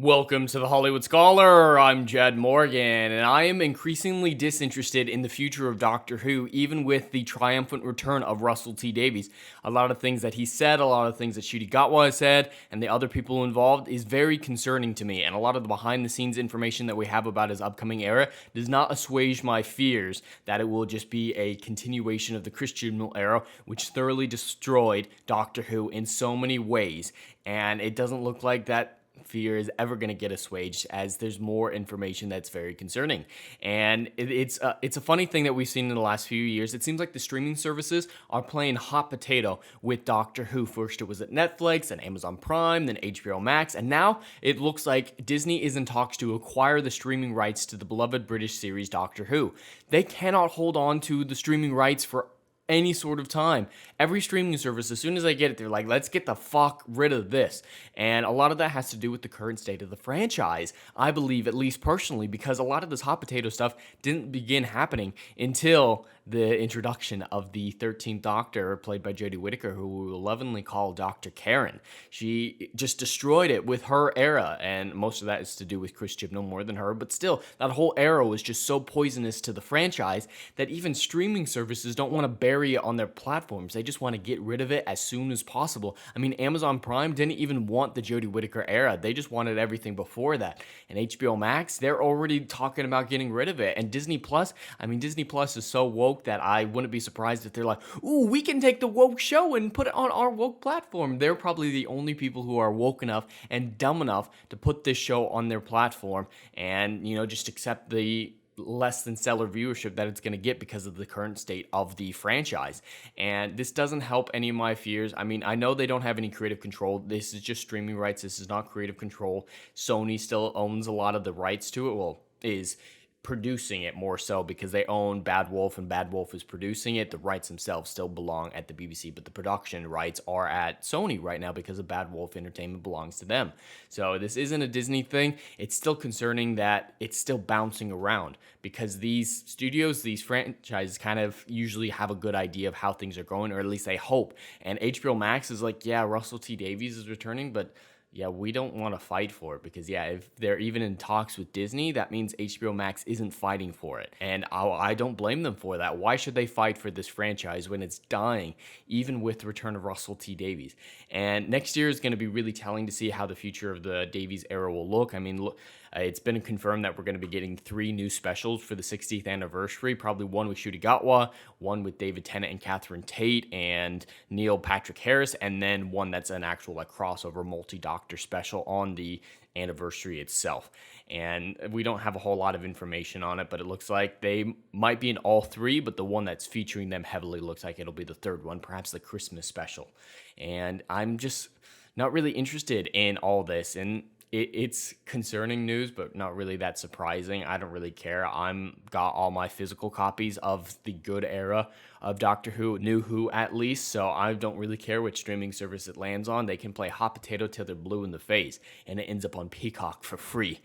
Welcome to the Hollywood Scholar. I'm Jed Morgan, and I am increasingly disinterested in the future of Doctor Who, even with the triumphant return of Russell T Davies. A lot of things that he said, a lot of things that Ncuti Gatwa said, and the other people involved is very concerning to me, and a lot of the behind-the-scenes information that we have about his upcoming era does not assuage my fears that it will just be a continuation of the Christian era, which thoroughly destroyed Doctor Who in so many ways, and it doesn't look like that fear is ever going to get assuaged as there's more information that's very concerning. And it's a funny thing that we've seen in the last few years. It seems like the streaming services are playing hot potato with Doctor Who. First it was at Netflix, then Amazon Prime, then HBO Max, and now it looks like Disney is in talks to acquire the streaming rights to the beloved British series Doctor Who. They cannot hold on to the streaming rights for any sort of time. Every streaming service, as soon as they get it, they're like, let's get the fuck rid of this. And a lot of that has to do with the current state of the franchise, I believe, at least personally, because a lot of this hot potato stuff didn't begin happening until the introduction of the 13th Doctor, played by Jodie Whittaker, who we will lovingly call Dr. Karen. She just destroyed it with her era, and most of that is to do with Chris Chibnall more than her, but still, that whole era was just so poisonous to the franchise that even streaming services don't want to bury it on their platforms. They just want to get rid of it as soon as possible. I mean, Amazon Prime didn't even want the Jodie Whittaker era. They just wanted everything before that. And HBO Max, they're already talking about getting rid of it. And Disney Plus, I mean, Disney Plus is so woke that I wouldn't be surprised if they're like, ooh, we can take the woke show and put it on our woke platform. They're probably the only people who are woke enough and dumb enough to put this show on their platform and, just accept the less than stellar viewership that it's going to get because of the current state of the franchise. And this doesn't help any of my fears. I mean, I know they don't have any creative control. This is just streaming rights. This is not creative control. Sony still owns a lot of the rights to it. Well, is producing it more so because they own Bad Wolf and Bad Wolf is producing it. The rights themselves still belong at the BBC, but the production rights are at Sony right now because of Bad Wolf Entertainment belongs to them. So this isn't a Disney thing. It's still concerning that it's still bouncing around because these studios, these franchises kind of usually have a good idea of how things are going, or at least they hope. And HBO Max is like, yeah, Russell T Davies is returning, but yeah, we don't want to fight for it because, yeah, if they're even in talks with Disney, that means HBO Max isn't fighting for it. And I don't blame them for that. Why should they fight for this franchise when it's dying, even with the return of Russell T Davies? And next year is going to be really telling to see how the future of the Davies era will look. I mean, it's been confirmed that we're going to be getting 3 new specials for the 60th anniversary, probably one with Ncuti Gatwa, one with David Tennant and Catherine Tate and Neil Patrick Harris, and then one that's an actual crossover multi-doctor special on the anniversary itself. And we don't have a whole lot of information on it, but it looks like they might be in all 3, but the one that's featuring them heavily looks like it'll be the 3rd one, perhaps the Christmas special. And I'm just not really interested in all this, and it's concerning news, but not really that surprising. I don't really care. I'm got all my physical copies of the good era of Doctor Who, New Who at least, so I don't really care which streaming service it lands on. They can play hot potato till they're blue in the face, and it ends up on Peacock for free.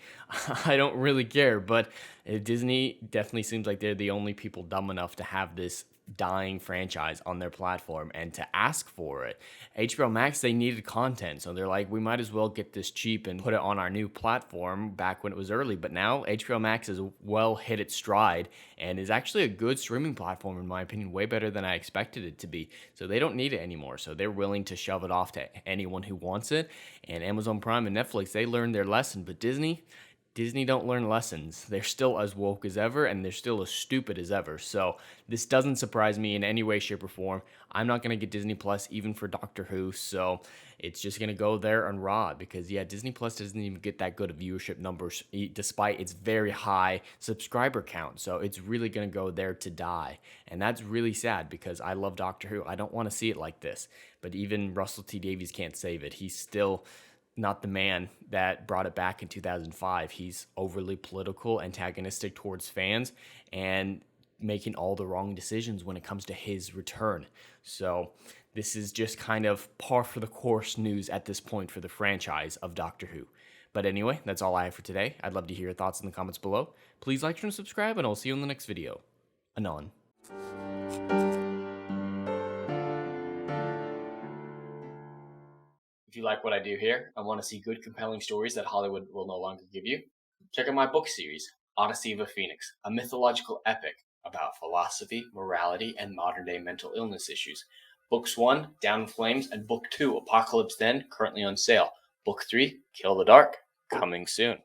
I don't really care, but Disney definitely seems like they're the only people dumb enough to have this dying franchise on their platform and to ask for it. HBO Max, they needed content, so they're like, we might as well get this cheap and put it on our new platform back when it was early. But now HBO Max has well hit its stride and is actually a good streaming platform, in my opinion, way better than I expected it to be. So they don't need it anymore, so they're willing to shove it off to anyone who wants it. And Amazon Prime and Netflix, they learned their lesson, but Disney don't learn lessons. They're still as woke as ever, and they're still as stupid as ever. So this doesn't surprise me in any way, shape, or form. I'm not going to get Disney Plus even for Doctor Who, so it's just going to go there on Raw because, yeah, Disney Plus doesn't even get that good of viewership numbers despite its very high subscriber count. So it's really going to go there to die, and that's really sad because I love Doctor Who. I don't want to see it like this, but even Russell T Davies can't save it. He's still not the man that brought it back in 2005. He's overly political, antagonistic towards fans, and making all the wrong decisions when it comes to his return. So this is just kind of par for the course news at this point for the franchise of Doctor Who. But anyway, that's all I have for today. I'd love to hear your thoughts in the comments below. Please like, share, and subscribe, and I'll see you in the next video. Anon. If you like what I do here and want to see good, compelling stories that Hollywood will no longer give you, check out my book series, Odyssey of a Phoenix, a mythological epic about philosophy, morality, and modern-day mental illness issues. Books 1, Down in Flames, and Book 2, Apocalypse Then, currently on sale. Book 3, Kill the Dark, coming soon.